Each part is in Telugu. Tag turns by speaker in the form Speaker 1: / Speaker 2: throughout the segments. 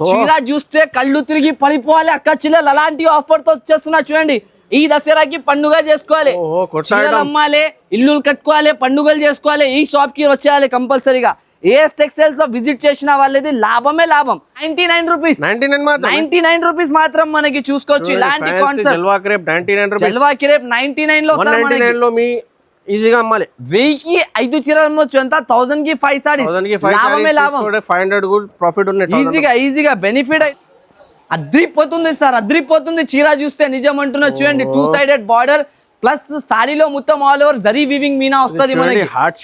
Speaker 1: చీర చూస్తే కళ్ళు తిరిగి పడిపోవాలి అక్క చెల్లెలు అలాంటి ఆఫర్ తో వచ్చేస్తున్నా చూడండి. ఈ దసరాకి పండుగ చేసుకోవాలి, చీరలు అమ్మాలి, ఇల్లులు కట్టుకోవాలి, పండుగలు చేసుకోవాలి, ఈ షాప్ కి వచ్చేయాలి కంపల్సరీగా. ఏఎస్ టెక్స్టైల్స్ లో విజిట్ చేసిన వాళ్ళది లాభమే లాభం. 99 రూపీస్, 99 రూపీస్ మాత్రం మనకి చూసుకోవచ్చు. ఇలాంటి కాన్సెప్ట్ జల్వా క్రేప్ 99 లో
Speaker 2: ఈజీగా అమ్మాలి.
Speaker 1: 1000కి 5 చీరలు అమ్మొచ్చు. ఎంత 1000 కి 5 సారీస్, లాభమే లాభం.
Speaker 2: 500 ప్రాఫిట్ ఉంది.
Speaker 1: ఈజీగా బెనిఫిట్ అద్రిపోతుంది సార్, అద్రిపోతుంది. చీర చూస్తే నిజం అంటున్నా చూడండి. 2 సైడెడ్ బార్డర్ ప్లస్ సారీలో మొత్తం all over zari weaving Meena వస్తుంది మనకి.
Speaker 2: Heart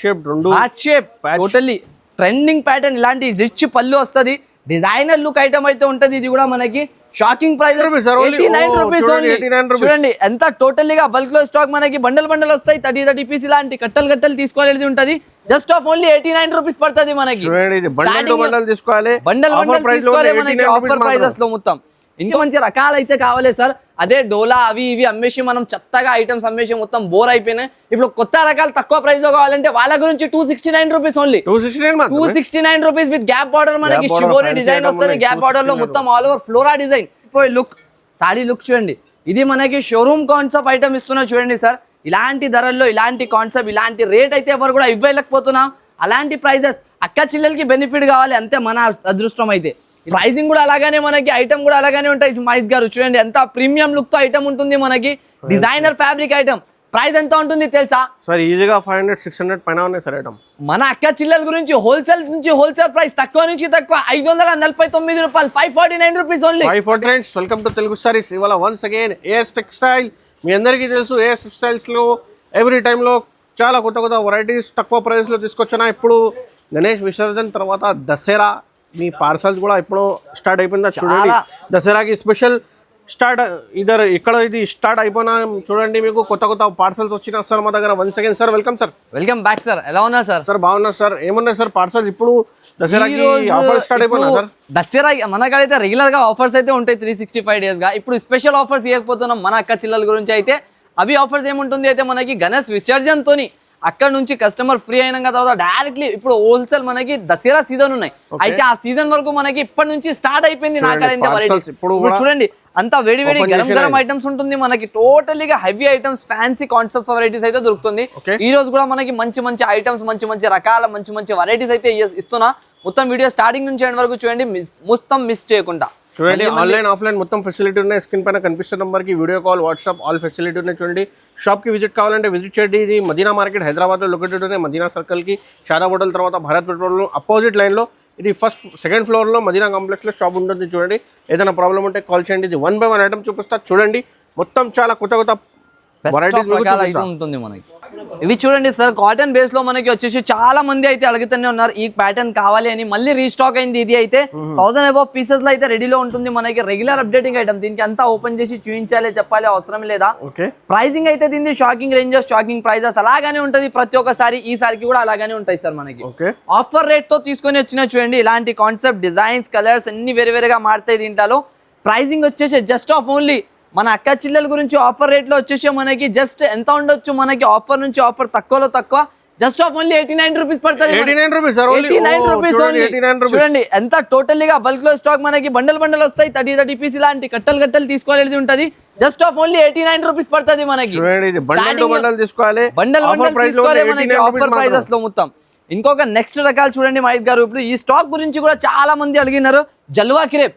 Speaker 2: shape
Speaker 1: totally trending pattern. ఇలాంటి రిచ్ పళ్ళు వస్తుంది, డిజైనర్ లుక్ ఐటమ్ అయితే ఉంటది. ఇది కూడా మనకి షాకింగ్ ప్రైస్ 89 రూపీస్ ఓన్లీ. చూడండి ఎంత టోటల్లీగా బల్క్ లో స్టాక్ మనకి బండల్ వస్తాయి. 30 పీస్ ఇలాంటి కట్టలు తీసుకోవాలని ఉంటది. జస్ట్ ఆఫ్ ఓన్లీ 89 రూపీస్ పడుతుంది మనకి.
Speaker 2: బండల్ తీసుకోవాలి,
Speaker 1: బండల్ మనకి ఆఫర్ ప్రైజెస్ లో మొత్తం. ఇంకా మంచి రకాలు అయితే కావాలి సార్. అదే డోలా అవి ఇవి అమ్మేసి మనం చెత్తగా ఐటమ్స్ అమ్మేసి మొత్తం బోర్ అయిపోయినాయి. ఇప్పుడు కొత్త రకాలు తక్కువ ప్రైస్ లో కావాలంటే వాళ్ళ గురించి 269 rupees only. 269 rupees with gap border మనకి షిబోరి డిజైన్ వస్తుంది. గ్యాప్ బార్డర్ లో మొత్తం all over flora design look, saree look చూడండి. ఇది మనకి షోరూమ్ కాన్సెప్ట్ ఐటమ్ ఇస్తున్నా చూడండి సార్. ఇలాంటి ధరల్లో ఇలాంటి కాన్సెప్ట్ ఇలాంటి రేట్ అయితే ఎవరు కూడా ఇవ్వలేకపోతున్నాం. అలాంటి ప్రైజెస్ అక్క చెల్లెలకి బెనిఫిట్ కావాలి అంతే మన అదృష్టం. అయితే ప్రైసింగ్ కూడా అలాగానే మనకి, ఐటమ్ కూడా అలాగానే ఉంటాయి. మహేష్ గారు చూడండి ఎంత ప్రీమియం లుక్ తో ఐటమ్ ఉంటుంది మనకి. Designer fabric item. ప్రైస్ ఎంత ఉంటుంది తెలుసా
Speaker 2: సార్? ఈజీగా 500-600 పైన ఉన్నాయి సార్ ఐటమ్.
Speaker 1: మన అక్క చిల్లల గురించి హోల్సేల్ ప్రైస్ తక్కువ నుంచి తక్కువ 549 రూపాయలు, 549 rupees only.
Speaker 2: 549. Welcome to Telugu saris. ఇవాళ వన్స్ అగైన్ ఏఎస్ టెక్స్టైల్. మీ అందరికీ తెలుసు ఏఎస్ టెక్స్టైల్స్ లో ఎవ్రీ టైంలో చాలా కొత్త వెరైటీస్ తక్కువ ప్రైస్ లో తీసుకొచ్చినా. ఇప్పుడు గణేష్ విసర్జన్ తర్వాత దసరా మీ పార్సల్స్ కూడా ఇప్పుడు స్టార్ట్ అయిపోయిందా చూడండి. దసరాకి స్పెషల్ స్టార్ట్ ఇక్కడ ఇది స్టార్ట్ అయిపోయినా చూడండి. మీకు కొత్త పార్సల్స్ వచ్చినా సార్ మా దగ్గర. Once again sir welcome sir.
Speaker 1: Welcome back sir. ఎలా ఉన్నారు సార్?
Speaker 2: సార్ బాగున్నారు సార్. ఏమున్నాయి సార్ పార్సల్స్? ఇప్పుడు దసరాకి ఆఫర్స్ స్టార్ట్ అయిపోయినా సార్?
Speaker 1: దసరా మన కాడ అయితే రెగ్యులర్ గా ఆఫర్స్ అయితే ఉంటాయి 365 డేస్ గా. ఇప్పుడు స్పెషల్ ఆఫర్స్ ఇవ్వకపోతున్నాం మన అక్క చిల్లల గురించి అయితే. అవి ఆఫర్స్ ఏముంటుంది అయితే మనకి గణేష్ విసర్జన్ తోని అక్కడ నుంచి కస్టమర్ ఫ్రీ అయిన తర్వాత డైరెక్ట్లీ ఇప్పుడు హోల్సేల్ మనకి దసరా సీజన్ ఉన్నాయి. అయితే ఆ సీజన్ వరకు మనకి ఇప్పటి నుంచి స్టార్ట్ అయిపోయింది. ఇప్పుడు చూడండి అంతా వేడి గరం ఐటమ్స్ ఉంటుంది మనకి. టోటలీగా heavy items, fancy concept varieties అయితే దొరుకుతుంది. ఈ రోజు కూడా మనకి మంచి ఐటమ్స్, మంచి రకాల మంచి వెరైటీస్ అయితే ఇస్తున్నా. మొత్తం వీడియో స్టార్టింగ్ నుంచి ఎండ్ వరకు చూడండి, మొత్తం మిస్ చేయకుండా
Speaker 2: చూడండి. ఆన్లైన్ ఆఫ్లైన్ మొత్తం ఫెసిలిటీ ఉన్నాయి. స్క్రీన్ పైన కనిపిస్తున్న నెంబర్ కి video call, WhatsApp all facility ఉన్నాయి. చూడండి షాప్ కి విజిట్ కావాలంటే విజిట్ చేయండి. ఇది మదీనా మార్కెట్ హైదరాబాద్ లో లొకేటెడ్ ఉన్నాయి. మదీనా సర్కిల్ కి షాదా హోటల్ తర్వాత భారత్ పెట్రోల్ అపోజిట్ లైన్ లో ఇది సెకండ్ ఫ్లోర్ లో మదీనా కాంప్లెక్స్ లో షాప్ ఉంటుంది. చూడండి ఏదైనా ప్రాబ్లం ఉంటే కాల్ చేయండి. ఇది 1 by 1 ఐటమ్ చూపిస్తా చూడండి. మొత్తం చాలా కొత్త
Speaker 1: ఉంటుంది మనకి. ఇవి చూడండి సార్ కాటన్ బేస్ లో మనకి వచ్చేసి చాలా మంది అయితే అడుగుతూనే ఉన్నారు ఈ ప్యాటర్న్ కావాలి అని. మళ్ళీ రీస్టాక్ అయింది. ఇది అయితే 1000 above పీసెస్ లో అయితే రెడీలో ఉంటుంది మనకి. Regular updating item. దీనికి అంతా ఓపెన్ చేసి చూపించాలి చెప్పాలి అవసరం లేదా. ప్రైసింగ్ అయితే దీన్ని షాకింగ్ రేంజెస్, షాకింగ్ ప్రైజెస్ అలాగానే ఉంటది ప్రతి ఒక్కసారి. ఈ సారికి కూడా అలాగానే ఉంటాయి సార్ మనకి. ఆఫర్ రేట్ తో తీసుకొని వచ్చిన చూడండి. ఇలాంటి కాన్సెప్ట్ డిజైన్స్, కలర్స్ అన్ని వేరేగా మారుతాయి. దీంట్లో ప్రైసింగ్ వచ్చేసి జస్ట్ ఆఫ్ ఓన్లీ మన అక్క చిల్లల గురించి ఆఫర్ రేట్ లో వచ్చేసి మనకి జస్ట్ ఎంత ఉండొచ్చు మనకి. ఆఫర్ నుంచి ఆఫర్ తక్కువలో తక్కువ జస్ట్ ఆఫ్ ఓన్లీ 89 రూపీస్ పడుతుంది. 89 రూపీస్ చూడండి ఎంత టోటల్లీగా బల్క్ లో స్టాక్ మనకి. బండల్ వస్తాయి. 30 పీస్ ఇలాంటి కట్టలు తీసుకోవాలని ఉంటది. జస్ట్ ఆఫ్ ఓన్లీ 89 రూపీస్ పడుతుంది మనకి.
Speaker 2: బండల్ తీసుకోవాలి
Speaker 1: మనకి ఆఫర్ ప్రైజెస్ లో మొత్తం. ఇంకొక నెక్స్ట్ రకాలు చూడండి మహేష్ గారు. ఇప్పుడు ఈ స్టాక్ గురించి కూడా చాలా మంది అడిగినారు. జల్వా క్రేప్.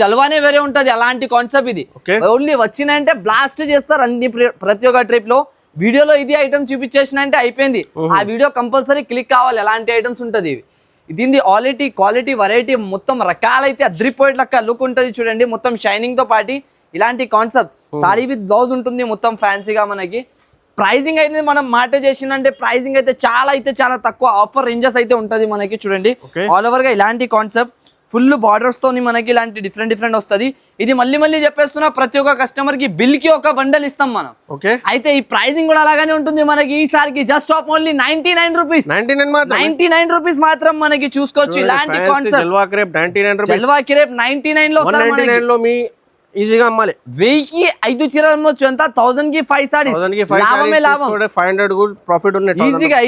Speaker 1: జల్వానే వేరే ఉంటది. అలాంటి కాన్సెప్ట్ ఇది. ఓన్లీ వచ్చినంటే బ్లాస్ట్ చేస్తారు అన్ని ప్రతి ఒక్క ట్రిప్ లో. వీడియోలో ఇది ఐటమ్ చూపించేసినంటే అయిపోయింది. ఆ వీడియో కంపల్సరీ క్లిక్ కావాలి. ఎలాంటి ఐటమ్స్ ఉంటది. దీని క్వాలిటీ వెరైటీ మొత్తం రకాలైతే అద్రిపోయేట్ లెక్క లుక్ ఉంటది చూడండి. మొత్తం షైనింగ్ తో పాటి ఇలాంటి కాన్సెప్ట్. సారీ విత్ బ్లౌజ్ ఉంటుంది మొత్తం ఫ్యాన్సీగా మనకి. ప్రైసింగ్ అయితే మనం మాట చేసిందంటే ప్రైసింగ్ అయితే చాలా తక్కువ. ఆఫర్ రేంజెస్ అయితే ఉంటది మనకి. చూడండి ఆల్ ఓవర్ గా ఇలాంటి కాన్సెప్ట్ ఫుల్ బార్డర్స్ తోని మనకి ఇలాంటి డిఫరెంట్ వస్తుంది. ఇది మళ్ళీ చెప్పేస్తున్నా ప్రతి ఒక్క కస్టమర్ కి బిల్ కి ఒక బండల్ ఇస్తాం మనం. అయితే ఈ ప్రైసింగ్ కూడా అలాగానే ఉంటుంది మనకి. ఈసారికి just of only 99 rupees. 99 rupees మాత్రం మనకి చూసుకోవచ్చు. ఇలాంటి కాన్సెప్ట్ జల్వా క్రేప్ 99 లో
Speaker 2: ఈజీగా అమ్మాలి.
Speaker 1: 1000కి 5 చీరలు అమ్మొచ్చు. ఎంత 1000 కి 5 సారీస్, లాభమే లాభం.
Speaker 2: 500 ప్రాఫిట్ ఉంది.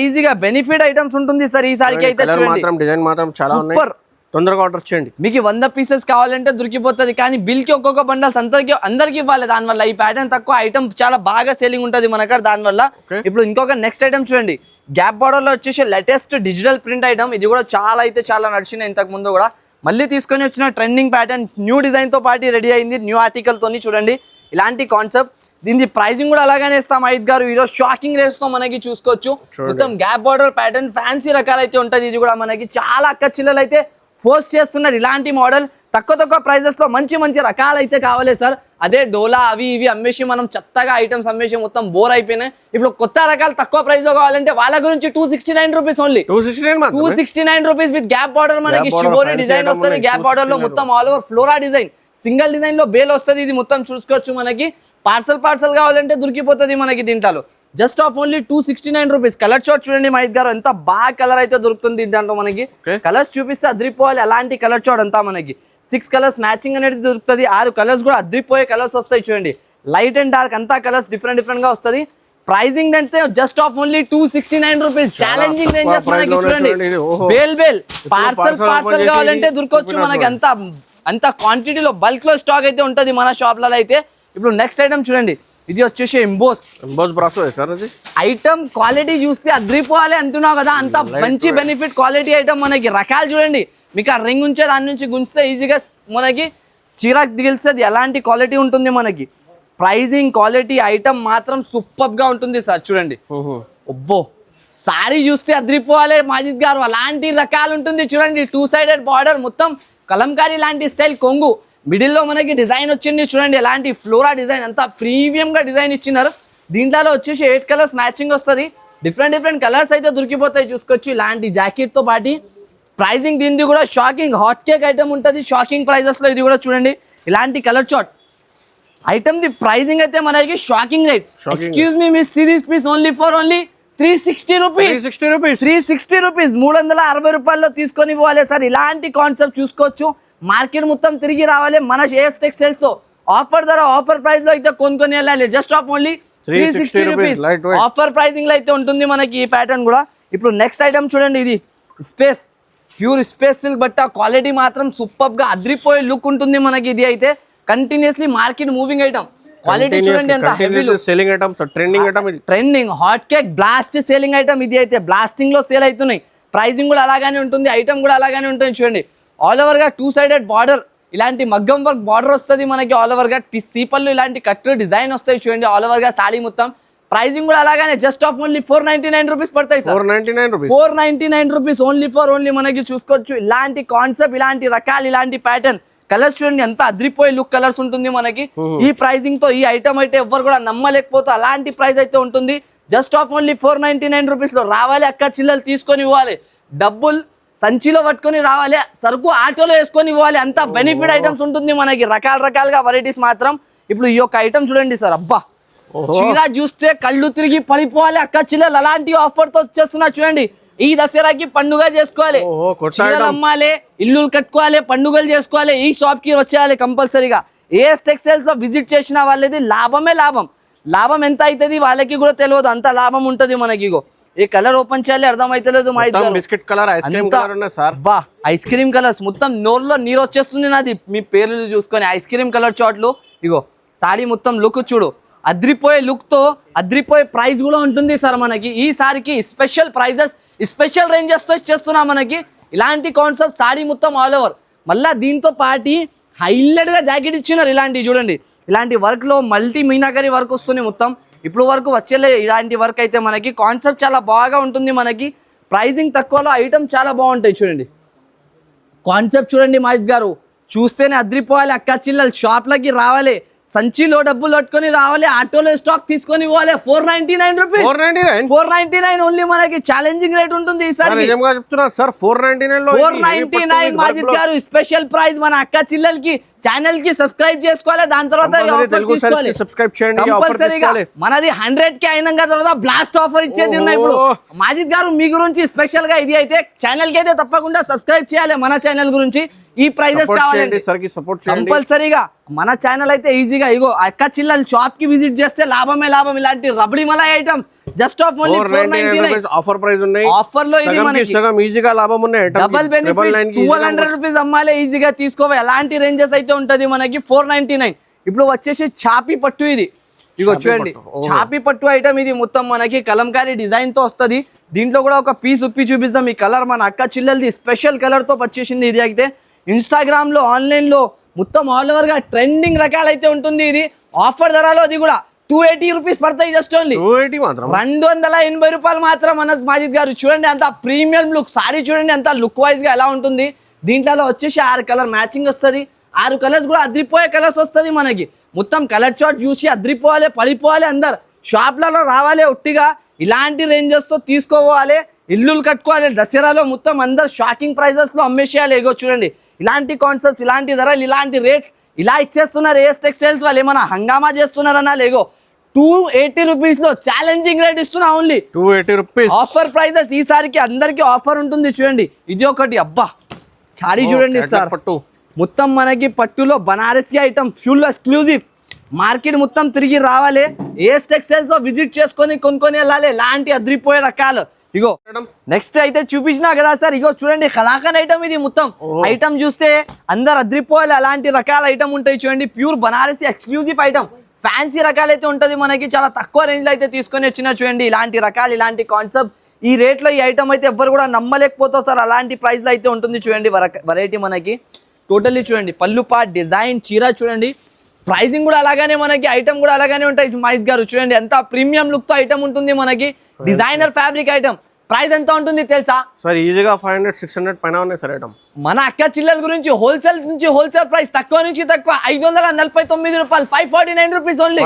Speaker 1: ఈజీగా బెనిఫిట్ ఐటమ్స్ ఉంటుంది సార్ ఈ సారికి అయితే. చూడండి
Speaker 2: డిజైన్ మాత్రం చాలా ఉన్నాయి. తొందరగా ఆర్డర్ చేయండి.
Speaker 1: మీకు 100 పీసెస్ కావాలంటే దొరికిపోతుంది, కానీ బిల్ కి ఒక్కొక్క బండల్స్ అందరికి ఇవ్వాలి. దానివల్ల ఈ ప్యాటర్న్ తక్కువ, ఐటమ్ చాలా బాగా సేలింగ్ ఉంటుంది మనకాడ దానివల్ల. ఇప్పుడు ఇంకొక నెక్స్ట్ ఐటమ్ చూడండి, గ్యాప్ బార్డర్ లో వచ్చేసి లేటెస్ట్ డిజిటల్ ప్రింట్ ఐటమ్. ఇది కూడా చాలా నడిచినాయి ఇంతకు ముందు కూడా. మళ్ళీ తీసుకొని వచ్చిన ట్రెండింగ్ ప్యాటర్న్, న్యూ డిజైన్ తో పాటు రెడీ అయింది, న్యూ ఆర్టికల్ తోని. చూడండి ఇలాంటి కాన్సెప్ట్. దీని ప్రైసింగ్ కూడా అలాగనే ఇస్తాం మహిత్ గారు. ఈరోజు షాకింగ్ రేట్స్ తో మనకి చూసుకోవచ్చు. మొత్తం గ్యాప్ బార్డర్ ప్యాటర్న్ ఫ్యాన్సీ రకాలైతే ఉంటది. ఇది కూడా మనకి చాలా అక్క చిల్లలు అయితే ఫోర్స్ చేస్తున్నారు ఇలాంటి మోడల్. తక్కువ ప్రైజెస్ లో మంచి రకాలు అయితే కావాలి సార్. అదే డోలా అవి ఇవి అమ్మేసి మనం చెత్తగా ఐటమ్స్ అమ్మేసి మొత్తం బోర్ అయిపోయినాయి. ఇప్పుడు కొత్త రకాలు తక్కువ ప్రైస్ లో కావాలంటే వాళ్ళ గురించి 269 rupees only. 269 rupees with gap border. మనకి షిబోరి డిజైన్ వస్తుంది గ్యాప్ బార్డర్ లో, మొత్తం all over flora design, single design లో బేల్ వస్తుంది. ఇది మొత్తం చూసుకోవచ్చు. మనకి పార్సల్ కావాలంటే దొరికిపోతుంది మనకి దీంట్లో. Just of only 269 rupees. Colour short చూడండి మహిత్ గారు, ఎంత బాగా కలర్ అయితే దొరుకుతుంది దాంట్లో మనకి. కలర్స్ చూపిస్తే అద్రిపోవాలి అలాంటి కలర్ షార్ట్ అంతా మనకి. 6 కలర్స్ మ్యాచింగ్ అనేది దొరుకుతుంది. 6 కలర్స్ కూడా అద్రిపోయే కలర్స్ వస్తాయి చూడండి. లైట్ అండ్ డార్క్ అంతా కలర్స్ డిఫరెంట్ గా వస్తుంది. ప్రైజింగ్ అంటే just of only 269 rupees. Challenging ranges మనకి చూడండి. బేల్ పార్సల్ కావాలంటే దొరకవచ్చు మనకి. అంత క్వాంటిటీలో బల్క్ లో స్టాక్ అయితే ఉంటది మన షాప్లలో అయితే. ఇప్పుడు నెక్స్ట్ ఐటమ్ చూడండి, ఇది వచ్చేసి emboss brasso sir. Item quality చూస్తే అద్రిపోవాలి అంటున్నావు కదా, అంత మంచి బెనిఫిట్ క్వాలిటీ ఐటమ్ మనకి. రకాలు చూడండి, మీకు ఆ రింగ్ ఉంచే దాని నుంచి గుంచితే ఈజీగా మనకి చీరాకు దిగిల్సేది ఎలాంటి క్వాలిటీ ఉంటుంది మనకి. ప్రైజింగ్ క్వాలిటీ ఐటమ్ మాత్రం సూపర్ గా ఉంటుంది సార్. చూడండి ఒబ్బో, సారీ చూస్తే అద్రిపోవాలి మాజిద్ గారు, అలాంటి రకాలు ఉంటుంది చూడండి. 2 సైడెడ్ బార్డర్, మొత్తం కలంకారీ లాంటి స్టైల్ కొంగు, మిడిల్ లో మనకి డిజైన్ వచ్చింది చూడండి. ఎలాంటి ఫ్లోరా డిజైన్, అంతా ప్రీమియం గా డిజైన్ ఇచ్చినారు. దీంట్లో వచ్చేసి 8 కలర్స్ మ్యాచింగ్ వస్తుంది. డిఫరెంట్ కలర్స్ అయితే దొరికిపోతాయి చూసుకోవచ్చు ఇలాంటి జాకెట్ తో పాటు. ప్రైజింగ్ దీనిది కూడా షాకింగ్ హాట్ కేక్ ఐటమ్ ఉంటుంది, షాకింగ్ ప్రైజెస్ లో. ఇది కూడా చూడండి ఇలాంటి కలర్ చార్ట్ ఐటమ్ ది ప్రైజింగ్ అయితే మనకి shocking rate. Excuse me miss, series piece only 360 rupees. 360 rupees, 360 రూపాయల్లో తీసుకొని ఇవ్వాలి సార్. ఇలాంటి కాన్సెప్ట్ చూసుకోవచ్చు. మార్కెట్ మొత్తం తిరిగి రావాలి మన ఏఎస్ టెక్స్టైల్స్ తో. ఆఫర్ ధర, ఆఫర్ ప్రైస్ లో అయితే కొనుక్కొని వెళ్ళాలి. Just of only 360 rupees offer pricing లో అయితే ఉంటుంది మనకి ఈ ప్యాటర్న్ కూడా. ఇప్పుడు నెక్స్ట్ ఐటమ్ చూడండి, ఇది ప్యూర్ స్పేస్ సిల్క్ బట్ట. క్వాలిటీ మాత్రం సూపర్ గా అద్రిపోయే లుక్ ఉంటుంది మనకి. ఇది అయితే continuously market moving item. Quality చూడండి ఎంత heavy
Speaker 2: selling item, trending item.
Speaker 1: Trending hot cake blast selling item. ఇది అయితే బ్లాస్టింగ్ లో సేల్ అవుతున్నాయి. ప్రైసింగ్ కూడా అలాగానే ఉంటుంది, ఐటమ్ కూడా అలాగానే ఉంటుంది చూడండి. ఆల్ ఓవర్ గా 2 సైడెడ్ బార్డర్, ఇలాంటి మగ్గం వర్క్ బార్డర్ వస్తుంది మనకి. ఆల్ ఓవర్ గా సీపల్లు ఇలాంటి కట్ డిజైన్ వస్తాయి చూడండి. ఆల్ ఓవర్ గా సాడీ మొత్తం. ప్రైసింగ్ కూడా అలాగానే జస్ట్ ఆఫ్ ఓన్లీ 499 రూపీస్ పడతాయి సార్. 499 రూపీస్ ఓన్లీ మనకి చూసుకోవచ్చు. ఇలాంటి కాన్సెప్ట్, ఇలాంటి రకాలు, ఇలాంటి ప్యాటర్న్, కలర్స్ చూడండి ఎంత అద్రిపోయే లుక్ కలర్స్ ఉంటుంది మనకి. ఈ ప్రైసింగ్ తో ఈ ఐటమ్ అయితే ఎవరు కూడా నమ్మలేకపోతే అలాంటి ప్రైస్ అయితే ఉంటుంది. జస్ట్ ఆఫ్ ఓన్లీ 499 రూపీస్ లో రావాలి అక్క చిల్లలు తీసుకొని ఇవ్వాలి. డబ్బులు సంచిలో పట్టుకొని రావాలి, సరుకు ఆటోలో వేసుకొని ఇవ్వాలి. అంత బెనిఫిట్ ఐటమ్స్ ఉంటుంది మనకి. రకాలుగా వెరైటీస్ మాత్రం. ఇప్పుడు ఈ యొక్క ఐటమ్ చూడండి సార్, అబ్బా చీర చూస్తే కళ్ళు తిరిగి పడిపోవాలి అక్క చిల్లలు. అలాంటి ఆఫర్ తో వచ్చేస్తున్నా చూడండి. ఈ దసరాకి పండుగ చేసుకోవాలి, చీరలు అమ్మాలి, ఇల్లులు కట్టుకోవాలి, పండుగలు చేసుకోవాలి, ఈ షాప్ కి వచ్చేయాలి కంపల్సరీగా. ఏఎస్ టెక్స్టైల్స్ లో విజిట్ చేసిన వాళ్ళది లాభమే లాభం. లాభం ఎంత అవుతుంది వాళ్ళకి కూడా తెలియదు, అంత లాభం ఉంటది మనకి. ఇగో ఈ కలర్ ఓపెన్ చేయాలి అర్థమైతలేదు.
Speaker 2: Biscuit colour, ice cream colour sir.
Speaker 1: బా ఐస్ క్రీమ్ కలర్స్, మొత్తం నోరులో నీరు వచ్చేస్తుంది నాది మీ పేర్లు చూసుకొని. ఐస్ క్రీమ్ కలర్ చాట్లు. ఇగో సారీ మొత్తం లుక్ చూడు, అద్రిపోయే లుక్ తో అద్రిపోయే ప్రైస్ కూడా ఉంటుంది సార్ మనకి. ఈ సారికి స్పెషల్ ప్రైజెస్, స్పెషల్ రేంజెస్ తో ఇచ్చేస్తున్నాం మనకి. ఇలాంటి కాన్సెప్ట్ సారీ మొత్తం ఆల్ ఓవర్. మళ్ళీ దీంతో పాటి హైలైట్ గా జాకెట్ ఇచ్చినారు. ఇలాంటివి చూడండి, ఇలాంటి వర్క్ లో మల్టీ మీనాకరీ వర్క్ వస్తుంది మొత్తం. ఇప్పుడు వరకు వచ్చేలే ఇలాంటి వర్క్ అయితే మనకి. కాన్సెప్ట్ చాలా బాగా ఉంటుంది మనకి. ప్రైజింగ్ తక్కువలో ఐటమ్ చాలా బాగుంటాయి చూడండి. కాన్సెప్ట్ చూడండి మాజిద్ గారు, చూస్తేనే అద్రిపోవాలి అక్క చిల్లలు. షాప్లకి రావాలి, సంచిలో డబ్బులు పట్టుకొని రావాలి, ఆటోలో స్టాక్ తీసుకొని ఇవ్వాలి. 499 రూపీస్, 499 ఓన్లీ మనకి. ఛాలెంజింగ్ రేట్ ఉంటుంది ఈసారి. 499 మాజిద్ గారు స్పెషల్ ప్రైస్ మన అక్క చిల్లలకి. ఛానల్ కి సబ్స్క్రైబ్ చేసుకోవాలి, దాని తర్వాత మనది 100K అయినాక తర్వాత బ్లాస్ట్ ఆఫర్ ఇచ్చేది ఉన్నాయి. ఇప్పుడు మాజిద్ గారు మీ గురించి స్పెషల్ గా ఇది అయితే ఛానల్ కి అయితే తప్పకుండా సబ్స్క్రైబ్ చేయాలి. మన ఛానల్ గురించి ఈ ప్రైజెస్ కావాలండి కంపల్సరీగా. మన ఛానల్ అయితే ఈజీగా ఇగో అక్క చిల్లలు షాప్ కి విజిట్ చేస్తే లాభమే లాభం. ఇలాంటి rabri malai items, just of only 499
Speaker 2: offer price ఉన్నాయి.
Speaker 1: ఆఫర్ లో ఇది మనకి
Speaker 2: సగం ఈజీగా లాభం ఉన్నాయి.
Speaker 1: డబుల్ బెనిఫిట్ 1200 రూపీస్ అమ్మాలే ఈజీగా తీసుకోవాలి. ఎలాంటి రేంజెస్ అయితే ఉంటది మనకి 499. ఇప్పుడు వచ్చేసి చాపీ పట్టు ఇది, ఇగో చూడండి చాపీ పట్టు ఐటమ్ ఇది మొత్తం మనకి కలంకారీ డిజైన్ తో వస్తుంది. దీంట్లో కూడా ఒక పీస్ ఉప్పి చూపిస్తాం. ఈ కలర్ మన అక్క చిల్లెలది స్పెషల్ కలర్ తో వచ్చేసింది. ఇది అయితే ఇన్స్టాగ్రామ్ లో ఆన్లైన్ లో మొత్తం ఆల్ ఓవర్ గా ట్రెండింగ్ రకాలైతే ఉంటుంది. ఇది ఆఫర్ ధరలో అది కూడా 280 రూపీస్ పడతాయి. జస్ట్ ఓన్లీ 280 రూపాయలు మాత్రం. మనస్ మాజిద్ గారు చూడండి అంత ప్రీమియం లుక్ సారీ చూడండి అంత లుక్ వైజ్ గా ఎలా ఉంటుంది. దీంట్లో వచ్చేసి 6 కలర్ మ్యాచింగ్ వస్తుంది. 6 కలర్స్ కూడా అద్రిపోయే కలర్స్ వస్తుంది మనకి. మొత్తం కలర్ చార్ట్ చూసి అద్రిపోవాలి పడిపోవాలి. అందరు షాప్లలో రావాలి ఒట్టిగా ఇలాంటి రేంజెస్ తో తీసుకోవాలి. ఇల్లులు కట్టుకోవాలి. దసరాలో మొత్తం అందరు షాకింగ్ ప్రైజెస్ లో అమ్మేసేయాలి. ఇగో చూడండి ఇలాంటి కాన్సెప్ట్స్ ఇలాంటి ధరలు ఇలాంటి రేట్స్ ఇలా ఇచ్చేస్తున్నారు. ఏఎస్ టెక్స్టైల్స్ వాళ్ళు ఏమన్నా హంగామా చేస్తున్నారన్నా లేగో 280 రూపీస్ లో ఛాలెంజింగ్ రేట్ ఇస్తున్నా. Only 280 rupees offer prices. ఈసారికి అందరికి ఆఫర్ ఉంటుంది. చూడండి ఇది ఒకటి అబ్బా సారీ చూడండి సార్ పట్టు మొత్తం మనకి పట్టులో Banarasi item fuel exclusive. Market మొత్తం తిరిగి రావాలి. ఏఎస్ టెక్స్టైల్స్ లో విజిట్ చేసుకొని కొనుక్కొని వెళ్ళాలి. ఇలాంటి అద్రిపోయే రకాలు. ఇగో నెక్స్ట్ అయితే చూపించినా కదా సార్. ఇగో చూడండి కలాకన్ ఐటమ్ ఇది మొత్తం ఐటమ్ చూస్తే అందరు అద్రిపోవాలి. అలాంటి రకాల ఐటమ్ ఉంటాయి చూడండి. Pure Banarasi exclusive item fancy రకాలైతే ఉంటుంది మనకి. చాలా తక్కువ రేంజ్ లో అయితే తీసుకొని వచ్చినా చూడండి. ఇలాంటి రకాలు ఇలాంటి కాన్సెప్ట్ ఈ రేట్లో ఈ ఐటమ్ అయితే ఎవ్వరు కూడా నమ్మలేకపోతారు సార్. అలాంటి ప్రైస్ లో అయితే ఉంటుంది చూడండి వెరైటీ మనకి. టోటల్లీ చూడండి పళ్ళు పాట్ డిజైన్ చీర చూడండి. ప్రైసింగ్ కూడా అలాగానే మనకి ఐటమ్ కూడా అలాగానే ఉంటాయి. మహేష్ గారు చూడండి ఎంత ప్రీమియం లుక్ తో ఐటమ్ ఉంటుంది మనకి. Designer fabric item. ప్రైస్ ఎంత ఉంటుంది తెలుసా
Speaker 2: సార్? ఈజీగా 500-600 పైన ఉన్నాయి సార్ ఐటమ్.
Speaker 1: మన అక్క చిల్లల గురించి హోల్సేల్ నుంచి హోల్సేల్ ప్రైస్ తక్కువ నుంచి తక్కువ 549 రూపాయలు 549 రూపీస్ ఓన్లీ.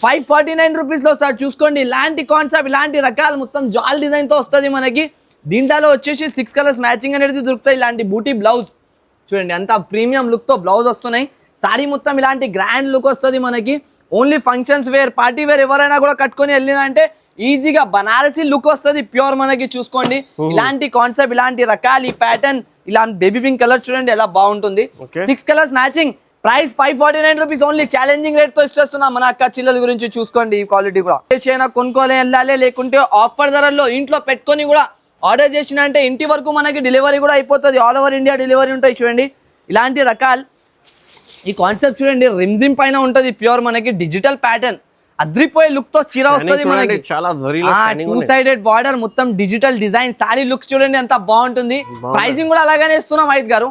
Speaker 1: 549 రూపీస్ లో సార్ చూసుకోండి. ఇలాంటి కాన్సెప్ట్ ఇలాంటి రకాలు మొత్తం జాల్ డిజైన్ తో వస్తుంది మనకి. దీంట్లో వచ్చేసి 6 కలర్స్ మ్యాచింగ్ అనేది దొరుకుతాయి. ఇలాంటి బూటీ బ్లౌజ్ చూడండి అంత ప్రీమియం లుక్ తో బ్లౌజ్ వస్తున్నాయి. సారీ మొత్తం ఇలాంటి గ్రాండ్ లుక్ వస్తుంది మనకి. Only functions wear party wear ఎవరైనా కూడా కట్టుకొని వెళ్ళిందంటే ఈజీగా బనారసి లుక్ వస్తుంది ప్యూర్ మనకి. చూసుకోండి ఇలాంటి కాన్సెప్ట్ ఇలాంటి రకాలు ఈ ప్యాటర్న్ ఇలాంటి బేబీ పింక్ కలర్ చూడండి ఎలా బాగుంటుంది. 6 colours matching. Price 549 rupees only. Challenging rate తో ఇస్తున్నాం మన అక్క చిల్లల గురించి. చూసుకోండి ఈ క్వాలిటీ కూడా. కొనుక్కోలే వెళ్ళాలి లేకుంటే ఆఫర్ ధరల్లో ఇంట్లో పెట్టుకొని కూడా ఆర్డర్ చేసిన అంటే ఇంటి వరకు మనకి డెలివరీ కూడా అయిపోతుంది. ఆల్ ఓవర్ ఇండియా డెలివరీ ఉంటాయి చూడండి. ఇలాంటి రకాలు ఈ కాన్సెప్ట్ చూడండి రిమ్జిమ్ పైన ఉంటుంది ప్యూర్ మనకి డిజిటల్ ప్యాటర్న్ అద్రిపోయే లుక్ తో చీర వస్తుంది మనకి.
Speaker 2: చాలా
Speaker 1: 2-sided బార్డర్ మొత్తం డిజిటల్ డిజైన్ సారీ లుక్స్ చూడండి ఎంత బాగుంటుంది. ప్రైసింగ్ కూడా అలాగానే ఇస్తున్నాం మహేష్ గారు.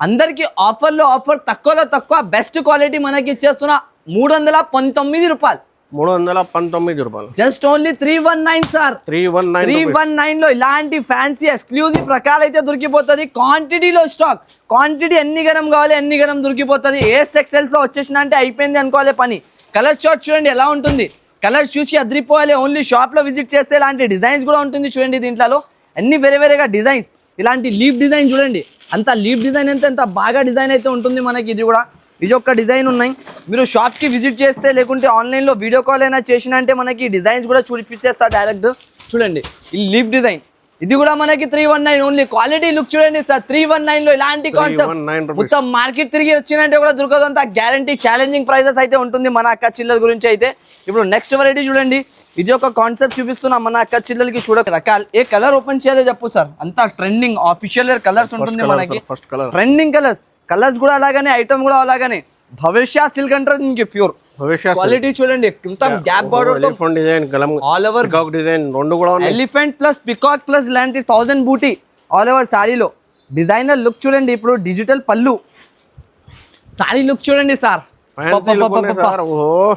Speaker 1: అందరికి ఆఫర్ లో ఆఫర్ తక్కువలో తక్కువ బెస్ట్ క్వాలిటీ మనకి ఇచ్చేస్తున్నా 319 రూపాయలు.
Speaker 2: 319 రూపాయలు
Speaker 1: జస్ట్ ఓన్లీ 319 సార్. 319 లో ఇలాంటి ఫ్యాన్సీ ఎక్స్క్లూజివ్ రకాలు అయితే దొరికిపోతుంది. క్వాంటిటీలో స్టాక్ క్వాంటిటీ ఎన్ని గరం కావాలి ఎన్ని గరం దొరికిపోతుంది. ఏఎస్ టెక్స్టైల్స్ లో వచ్చేసిన అంటే అయిపోయింది అనుకోవాలి పని. కలర్ చార్ట్ చూడండి ఎలా ఉంటుంది. కలర్స్ చూసి అద్రిపోవాలి. ఓన్లీ షాప్ లో విజిట్ చేస్తే ఇలాంటి డిజైన్స్ కూడా ఉంటుంది చూడండి. దీంట్లో అన్ని వేరేగా డిజైన్స్ ఇలాంటి లీఫ్ డిజైన్ చూడండి. అంత లీఫ్ డిజైన్ ఎంత బాగా డిజైన్ అయితే ఉంటుంది మనకి. ఇది కూడా ఇది ఒక డిజైన్ ఉన్నాయి. మీరు షాప్కి విజిట్ చేస్తే లేకుంటే ఆన్లైన్లో వీడియో కాల్ అయినా చేసిన అంటే మనకి డిజైన్స్ కూడా చూపిచ్చేస్తారు డైరెక్ట్. చూడండి ఈ లీఫ్ డిజైన్ ఇది కూడా మనకి 319 ఓన్లీ. క్వాలిటీ లుక్ చూడండి సార్ 319 లో ఇలాంటి కాన్సెప్ట్ మొత్తం మార్కెట్ తిరిగి వచ్చినంటే కూడా దొరకదు. అంత గ్యారంటీ ఛాలెంజింగ్ ప్రైజెస్ అయితే ఉంటుంది మన అక్క చిల్లల గురించి అయితే. ఇప్పుడు నెక్స్ట్ వెరైటీ చూడండి. ఇది ఒక కాన్సెప్ట్ చూపిస్తున్నాం మన అక్క చిల్లలకి. చూడ రకాలు ఏ కలర్ ఓపెన్ చేయాలో చెప్పు సార్. అంతా ట్రెండింగ్ ఆఫీషియల్ కలర్స్ ఉంటుంది మనకి. ట్రెండింగ్ కలర్స్ కూడా అలాగనే ఐటమ్ కూడా అలాగనే. భవిష్య సిల్క్ అంటారు ఇంకే ప్యూర్ క్వాలిటీ చూడండి. Gap border
Speaker 2: design
Speaker 1: all over
Speaker 2: design రెండు కూడా
Speaker 1: ఎలిఫెంట్ ప్లస్ పికాక్ ప్లస్ ఇలాంటి 1000 బూటీ ఆల్ ఓవర్ సారీలో డిజైనర్ లుక్ చూడండి. ఇప్పుడు డిజిటల్ పళ్ళు సారీ లుక్ చూడండి సార్.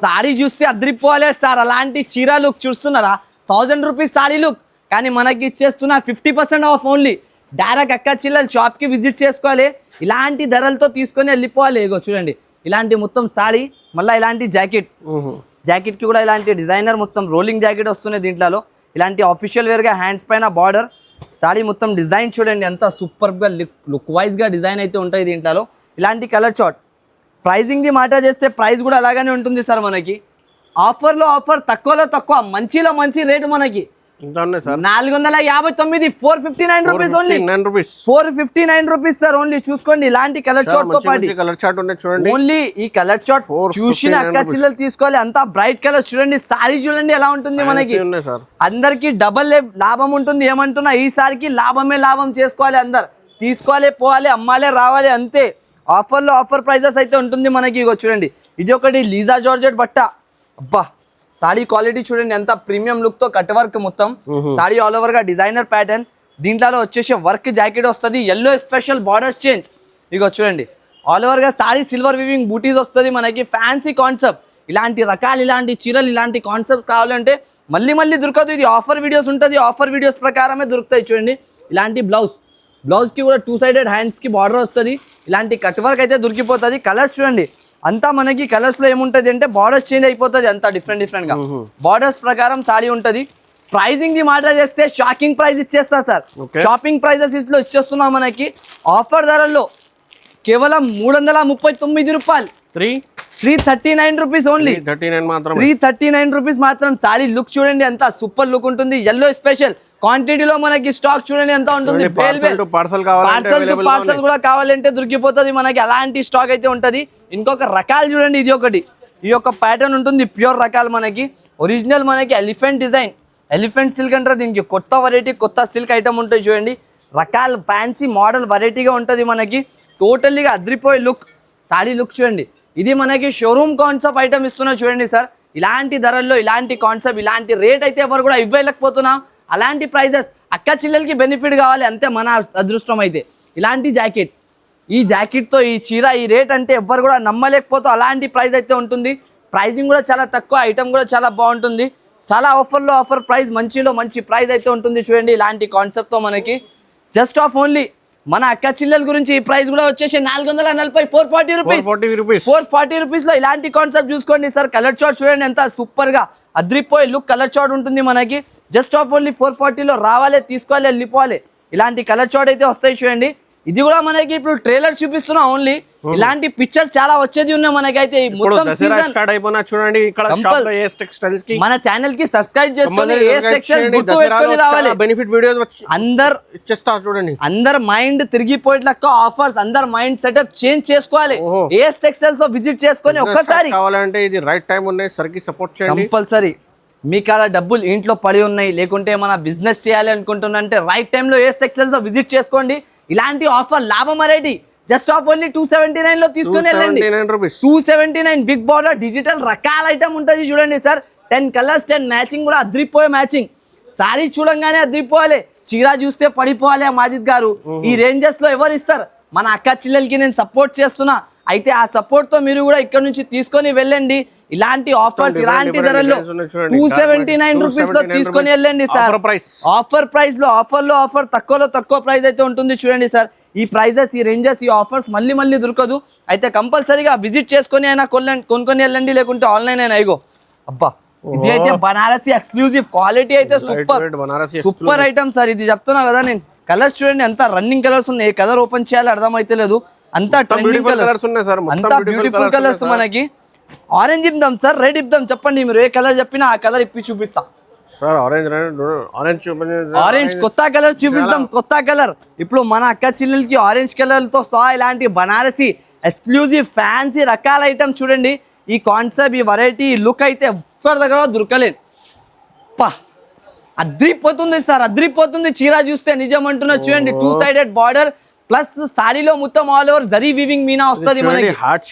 Speaker 1: సారీ చూస్తే అద్రిపోలే సార్. అలాంటి చీర లుక్ చూస్తున్నారా 1000 రూపీస్ సారీ లుక్. కానీ మనకి ఇచ్చేస్తున్నా 50% ఆఫ్ ఓన్లీ. డైరెక్ట్ అక్క చిల్లలు షాప్కి విజిట్ చేసుకోవాలి. ఇలాంటి ధరలతో తీసుకొని వెళ్ళిపోవాలి. ఇగో చూడండి ఇలాంటి మొత్తం సారీ మళ్ళీ ఇలాంటి జాకెట్కి కూడా ఇలాంటి డిజైనర్ మొత్తం రోలింగ్ జాకెట్ వస్తున్నాయి దీంట్లో. ఇలాంటి ఆఫీషియల్ వేర్గా హ్యాండ్స్ పైన బార్డర్ సారీ మొత్తం డిజైన్ చూడండి ఎంత సూపర్గా లుక్ వైజ్గా డిజైన్ అయితే ఉంటాయి దీంట్లో. ఇలాంటి కలర్ చార్ట్. ప్రైజింగ్ది మాట చేస్తే ప్రైస్ కూడా అలాగనే ఉంటుంది సార్ మనకి. ఆఫర్లో ఆఫర్ తక్కువలో తక్కువ మంచిలో మంచి రేటు మనకి.
Speaker 2: ఇంకా ఉన్నాయి sir
Speaker 1: 459 459 rupees only
Speaker 2: 9 rupees
Speaker 1: 459 rupees sir only. చూసుకోండి ఇలాంటి కలర్ చార్ట్ తో పాటు
Speaker 2: కలర్ చార్ట్ ఉన్నాయి చూడండి.
Speaker 1: ఓన్లీ ఈ కలర్ చార్ట్ చూసిన అక్క చిల్లలు తీసుకోవాలి. అంతా బ్రైట్ కలర్ చూడండి. సారీ చూడండి ఎలా ఉంటుంది మనకి. అందరికి డబల్ లాభం ఉంటుంది. ఏమంటున్నా ఈసారికి లాభమే లాభం చేసుకోవాలి. అందరు తీసుకోవాలి, పోవాలి, అమ్మాలే, రావాలి అంతే. ఆఫర్లో ఆఫర్ ప్రైజెస్ అయితే ఉంటుంది మనకి. ఇగో చూడండి ఇది ఒకటి లీజా జార్జెట్ బట్ట. అబ్బా సారీ క్వాలిటీ చూడండి ఎంత ప్రీమియం లుక్ తో కట్ వర్క్ మొత్తం. సారీ ఆల్ ఓవర్ గా డిజైనర్ ప్యాటర్న్. దీంట్లో వచ్చేసి వర్క్ జాకెట్ వస్తుంది. Yellow special borders change. ఇగో చూడండి ఆల్ ఓవర్ గా సారీ సిల్వర్ వివింగ్ బూటీస్ వస్తుంది మనకి. Fancy concept. ఇలాంటి రకాలు, ఇలాంటి చీరలు, ఇలాంటి కాన్సెప్ట్ కావాలంటే మళ్ళీ మళ్ళీ దొరకదు. ఇది ఆఫర్ వీడియోస్ ఉంటుంది. ఆఫర్ వీడియోస్ ప్రకారమే దొరుకుతాయి చూడండి. ఇలాంటి బ్లౌజ్కి కూడా 2 సైడెడ్ హ్యాండ్స్కి బార్డర్ వస్తుంది. ఇలాంటి కట్ వర్క్ అయితే దొరికిపోతుంది. కలర్స్ చూడండి అంతా మనకి కలర్స్లో ఏముంటుంది అంటే బార్డర్స్ చేంజ్ అయిపోతుంది. అంతా డిఫరెంట్గా బార్డర్స్ ప్రకారం సారీ ఉంటుంది. ప్రైజింగ్ ది మాట చేస్తే షాకింగ్ ప్రైస్ ఇచ్చేస్తా సార్. షాపింగ్ ప్రైజెస్ ఇట్లా ఇచ్చేస్తున్నాం మనకి ఆఫర్ ధరల్లో. కేవలం 339 రూపాయలు. 339 రూపీస్ ఓన్లీ. 339 రూపీస్ మాత్రం. సారీ లుక్ చూడండి ఎంత సూపర్ లుక్ ఉంటుంది. ఎల్లో స్పెషల్ క్వాంటిటీలో మనకి స్టాక్ చూడండి ఎంత ఉంటుంది. పార్సల్ కూడా కావాలంటే దొరికిపోతుంది మనకి. అలాంటి స్టాక్ అయితే ఉంటుంది. ఇంకొక రకాలు చూడండి. ఇది ఒకటి ఈ యొక్క ప్యాటర్న్ ఉంటుంది. ప్యూర్ రకాలు మనకి. ఒరిజినల్ మనకి ఎలిఫెంట్ డిజైన్, ఎలిఫెంట్ సిల్క్ అంటారు దీనికి. కొత్త వెరైటీ, కొత్త సిల్క్ ఐటమ్ ఉంటుంది చూడండి. రకాలు ఫ్యాన్సీ మోడల్ వెరైటీగా ఉంటుంది మనకి. టోటల్లీగా అద్రిపోయే లుక్. సారీ లుక్ చూడండి. ఇది మనకి షోరూమ్ కాన్సెప్ట్ ఐటమ్ ఇస్తున్నా చూడండి సార్. ఇలాంటి ధరల్లో ఇలాంటి కాన్సెప్ట్, ఇలాంటి రేట్ అయితే ఎవరు కూడా ఇవ్వలేకపోతున్నాం. అలాంటి ప్రైజెస్ అక్క చిల్లలకి బెనిఫిట్ కావాలి అంతే మన అదృష్టం అయితే. ఇలాంటి జాకెట్, ఈ జాకెట్తో ఈ చీర, ఈ రేట్ అంటే ఎవ్వరు కూడా నమ్మలేకపోతే అలాంటి ప్రైస్ అయితే ఉంటుంది. ప్రైజింగ్ కూడా చాలా తక్కువ, ఐటమ్ కూడా చాలా బాగుంటుంది. చాలా ఆఫర్లో ఆఫర్ ప్రైస్, మంచిలో మంచి ప్రైస్ అయితే ఉంటుంది చూడండి. ఇలాంటి కాన్సెప్ట్తో మనకి జస్ట్ ఆఫ్ ఓన్లీ మన అక్క చిల్లల గురించి ఈ ప్రైస్ కూడా వచ్చేసి 440 440 రూపీస్ లో ఇలాంటి కాన్సెప్ట్ చూసుకోండి సార్. కలర్ చార్ట్ చూడండి ఎంత సూపర్ గా అద్రిపోయే లుక్ కలర్ చార్ట్ ఉంటుంది మనకి. జస్ట్ ఆఫ్ ఓన్లీ 440లో రావాలి, తీసుకోవాలి, వెళ్ళిపోవాలి. ఇలాంటి కలర్ చార్ట్ అయితే వస్తాయి చూడండి. ఇది కూడా మనకి ఇప్పుడు ట్రైలర్ చూపిస్తున్నా ఓన్లీ. ఇలాంటి పిక్చర్స్ చాలా వచ్చేది ఉన్నాయి మనకైతే.
Speaker 2: చూడండి
Speaker 1: మన ఛానల్ కి సబ్స్క్రైబ్ చేసుకొని ఏఎస్ టెక్స్టైల్స్ గుర్తు పెట్టుకొని రావాలి.
Speaker 2: బెనిఫిట్ వీడియోస్ అందరు ఇచ్చేస్తా చూడండి.
Speaker 1: అందరు మైండ్ తిరిగిపోయేట్లక్క ఆఫర్స్, అందరు మైండ్ సెటప్ చేంజ్ చేసుకోవాలి. ఏఎస్ టెక్స్టైల్స్ తో విజిట్ చేసుకొని ఒక్కసారి
Speaker 2: కావాలంటే ఇది రైట్ టైం ఉన్నాయి సార్ కి సపోర్ట్ చేయండి
Speaker 1: కంపల్సరీ. మీకు అలా డబ్బులు ఇంట్లో పడి ఉన్నాయి, లేకుంటే మన బిజినెస్ చేయాలి అనుకుంటున్నంటే రైట్ టైంలో ఏఎస్ టెక్స్టైల్స్ తో విజిట్ చేసుకోండి. ఇలాంటి ఆఫర్ లాభం అనేది జస్ట్ ఆఫ్ ఓన్లీ 279 లో తీసుకొని వెళ్ళండి. 279 బిగ్ బార్డర్ డిజిటల్ రకాల ఐటమ్ ఉంటుంది చూడండి సార్. 10 కలర్స్ 10 మ్యాచింగ్ కూడా అద్రిపోయే మ్యాచింగ్. సారీ చూడంగానే అద్రిపోవాలి, చీర చూస్తే పడిపోవాలి. మాజిద్ గారు ఈ రేంజెస్ లో ఎవరు ఇస్తారు? మన అక్క చెల్లెలకి నేను సపోర్ట్ చేస్తున్నా. అయితే ఆ సపోర్ట్ తో మీరు కూడా ఇక్కడ నుంచి తీసుకొని వెళ్ళండి. ఇలాంటి ఆఫర్స్, ఇలాంటి ధరల్లో 279 రూపీస్ లో తీసుకొని వెళ్ళండి సార్. ఆఫర్ ప్రైస్ లో ఆఫర్ తక్కువలో తక్కువ ప్రైస్ అయితే ఉంటుంది చూడండి సార్. ఈ ప్రైజెస్, ఈ రేంజెస్, ఈ ఆఫర్స్ మళ్ళీ మళ్ళీ దొరకదు. అయితే కంపల్సరీగా విజిట్ చేసుకొని అయినా కొనుక్కొని వెళ్ళండి, లేకుంటే ఆన్లైన్ అయినా. ఇగో అబ్బా ఇది అయితే బనారసి ఎక్స్క్లూజివ్ క్వాలిటీ అయితే సూపర్ ఐటమ్ సార్. ఇది చెప్తున్నా కదా నేను. కలర్స్ చూడండి ఎంత రన్నింగ్ కలర్స్ ఉన్నాయి. ఏ కలర్ ఓపెన్ చేయాలి అర్థమైతే లేదు. అంతా ట్రెండింగ్ కలర్స్ ఉన్నాయి సార్. అంతా బ్యూటిఫుల్ కలర్స్ మనకి. ఆరెంజ్ ఇద్దాం సార్, రెడ్ ఇద్దాం, చెప్పండి మీరు ఏ కలర్ చెప్పినా ఆ కలర్ ఇప్పి చూపిస్తా
Speaker 2: సార్.
Speaker 1: ఆరెంజ్ కొత్త కలర్ చూపిస్తాం, కొత్త కలర్. ఇప్పుడు మన అక్క చెల్లెలకి ఆరెంజ్ కలర్ తో ఇలాంటి బనారసి ఎక్స్క్లూజివ్ ఫ్యాన్సీ రకాల ఐటమ్ చూడండి. ఈ కాన్సెప్ట్, ఈ వెరైటీ, ఈ లుక్ అయితే ఒక్కరి దగ్గర దొరకలేదు. పా అద్రిపోతుంది సార్, అద్రిపోతుంది. చీర చూస్తే నిజం అంటున్నా చూడండి. 2 సైడెడ్ బార్డర్ ప్లస్ సారీలో మొత్తం all over zari weaving Meena వస్తుంది మనకి.
Speaker 2: Heart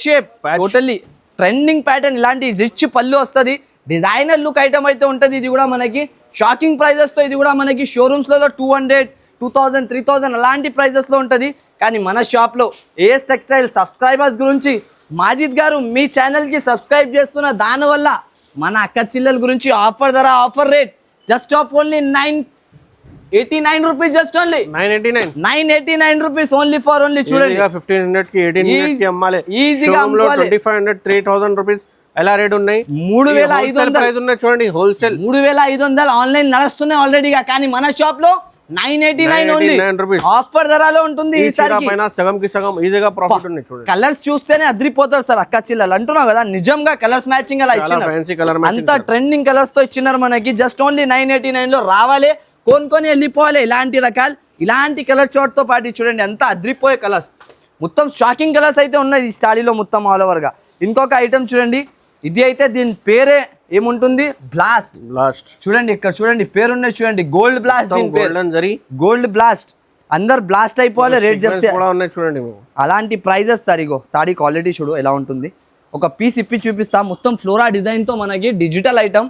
Speaker 2: shape
Speaker 1: totally trending pattern. ఇలాంటి రిచ్ పళ్ళు వస్తుంది. డిజైనర్ లుక్ ఐటమ్ అయితే ఉంటుంది. ఇది కూడా మనకి షాకింగ్ ప్రైజెస్ తో. ఇది కూడా మనకి షోరూమ్స్ లో 200, 2000, 3000 అలాంటి ప్రైజెస్ లో ఉంటుంది. కానీ మన షాప్ లో ఏఎస్ టెక్స్టైల్ సబ్స్క్రైబర్స్ గురించి మాజిద్ గారు మీ ఛానల్ కి సబ్స్క్రైబ్ చేస్తున్న దానివల్ల మన అక్క చిల్లల గురించి ఆఫర్ ధర, offer rate just of only 989 rupees. Just only 989 rupees only for only. చూడండి
Speaker 2: 1500 కి 1800 కి అమ్మాలి ఈజీగా. 2500, 3000 రూపీస్ ఎలా రేట్ ఉన్నాయి. 3500 ప్రైస్ ఉన్నాయి చూడండి. హోల్సేల్
Speaker 1: 3500 ఆన్లైన్ నడుస్తున్నాయి ఆల్రెడీగా. కానీ మన షాప్ లో 989 ఓన్లీ
Speaker 2: 989 rupees.
Speaker 1: ఆఫర్ ధరలో ఉంటుంది
Speaker 2: ఈ చీర
Speaker 1: ఈసారి.
Speaker 2: పైన సగంకి సగం ఈజీగా ప్రాఫిట్ ఉంది చూడండి.
Speaker 1: కలర్స్ చూస్తేనే అద్రిపోతారు సార్ అక్క చిల్లలు అంటున్నావు కదా, నిజంగా కలర్స్ మ్యాచింగ్ అలా
Speaker 2: చాలా
Speaker 1: ఇచ్చినారు,
Speaker 2: ఫ్యాన్సీ కలర్
Speaker 1: అంత ట్రెండింగ్ కలర్స్ తో ఇచ్చినారు మనకి. జస్ట్ ఓన్లీ 989 లో రావాలి, కొనుక్కొని వెళ్ళిపోవాలి. ఇలాంటి రకాలు, ఇలాంటి కలర్ చార్ట్ తో పాటు చూడండి ఎంత అద్రిపోయే కలర్స్, మొత్తం షాకింగ్ కలర్స్ అయితే ఉన్నాయి ఈ సాడీలో మొత్తం ఆల్ ఓవర్ గా. ఇంకొక ఐటమ్ చూడండి, ఇది అయితే దీని పేరే ఏముంటుంది, బ్లాస్ట్. చూడండి ఇక్కడ చూడండి పేరున్నది చూడండి, గోల్డ్ బ్లాస్ట్. గోల్డ్ బ్లాస్ట్, అందరు బ్లాస్ట్ అయిపోవాలి రేట్ చెప్తే.
Speaker 2: చూడండి
Speaker 1: అలాంటి ప్రైజెస్ సార్. ఇగో సాడీ క్వాలిటీ చూడు ఎలా ఉంటుంది, ఒక పీస్ ఇప్పి చూపిస్తా. మొత్తం ఫ్లోరా డిజైన్ తో మనకి డిజిటల్ ఐటమ్,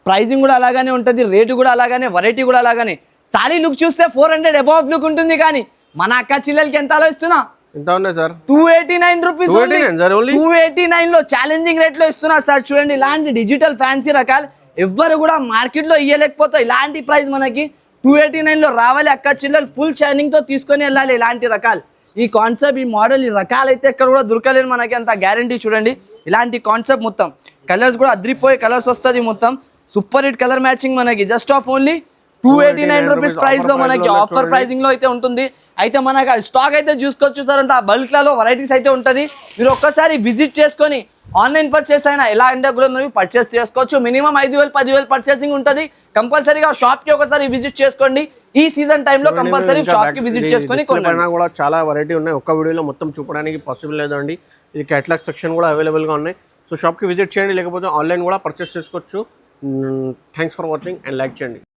Speaker 1: ప్రైజింగ్ కూడా అలాగానే ఉంటుంది, రేటు కూడా అలాగానే, వెరైటీ కూడా అలాగానే. సారీ లుక్ చూస్తే 400 అబౌవ్ లుక్ ఉంటుంది, కానీ మన అక్క చిల్లలకి ఎంత అలా ఇస్తున్నా,
Speaker 2: ఎంత ఉన్నాయి సార్,
Speaker 1: 289 రూపీస్. 289 లో ఛాలెంజింగ్ రేట్ లో ఇస్తున్నా సార్. చూడండి ఇలాంటి డిజిటల్ ఫ్యాన్సీ రకాలు ఎవ్వరు కూడా మార్కెట్ లో ఇయ్యలేకపోతారు. ఇలాంటి ప్రైస్ మనకి 289 లో రావాలి. అక్క చిల్లలు ఫుల్ షైనింగ్ తో తీసుకొని వెళ్ళాలి ఇలాంటి రకాలు. ఈ కాన్సెప్ట్, ఈ మోడల్, ఈ రకాలు అయితే ఎక్కడ కూడా దొరకలేదు మనకి, అంత గ్యారంటీ. చూడండి ఇలాంటి కాన్సెప్ట్, మొత్తం కలర్స్ కూడా అద్రిపోయే కలర్స్ వస్తుంది, మొత్తం సూపర్ హిట్ కలర్ మ్యాచింగ్ మనకి. Just of only 289 rupees price లో మనకి ఆఫర్ ప్రైసింగ్ లో అయితే ఉంటుంది. అయితే మనకి స్టాక్ అయితే చూసుకోవచ్చు సార్, అంటే ఆ బల్క్ లలో వెరైటీస్ అయితే ఉంటుంది. మీరు ఒక్కసారి విజిట్ చేసుకొని ఆన్లైన్ పర్చేస్ అయినా ఎలా అంటే కూడా మీరు పర్చేస్ చేసుకోవచ్చు. మినిమం 5,000-10,000 పర్చేసింగ్ ఉంటుంది. కంపల్సరీగా షాప్ కి ఒకసారి విజిట్ చేసుకోండి. ఈ సీజన్ టైంలో కంపల్సరీ షాప్ కి విజిట్ చేసుకొని
Speaker 2: కూడా చాలా వెరైటీ ఉన్నాయి. ఒక్క వీడియోలో మొత్తం చూపడానికి పాసిబుల్ లేదండి. ఇది కేటలాగ్ సెక్షన్ కూడా అవైలబుల్ గా ఉన్నాయి. సో షాప్ కి విజిట్ చేయండి, లేకపోతే ఆన్లైన్ కూడా పర్చేస్ చేసుకోవచ్చు. Thanks for watching and like చేయండి.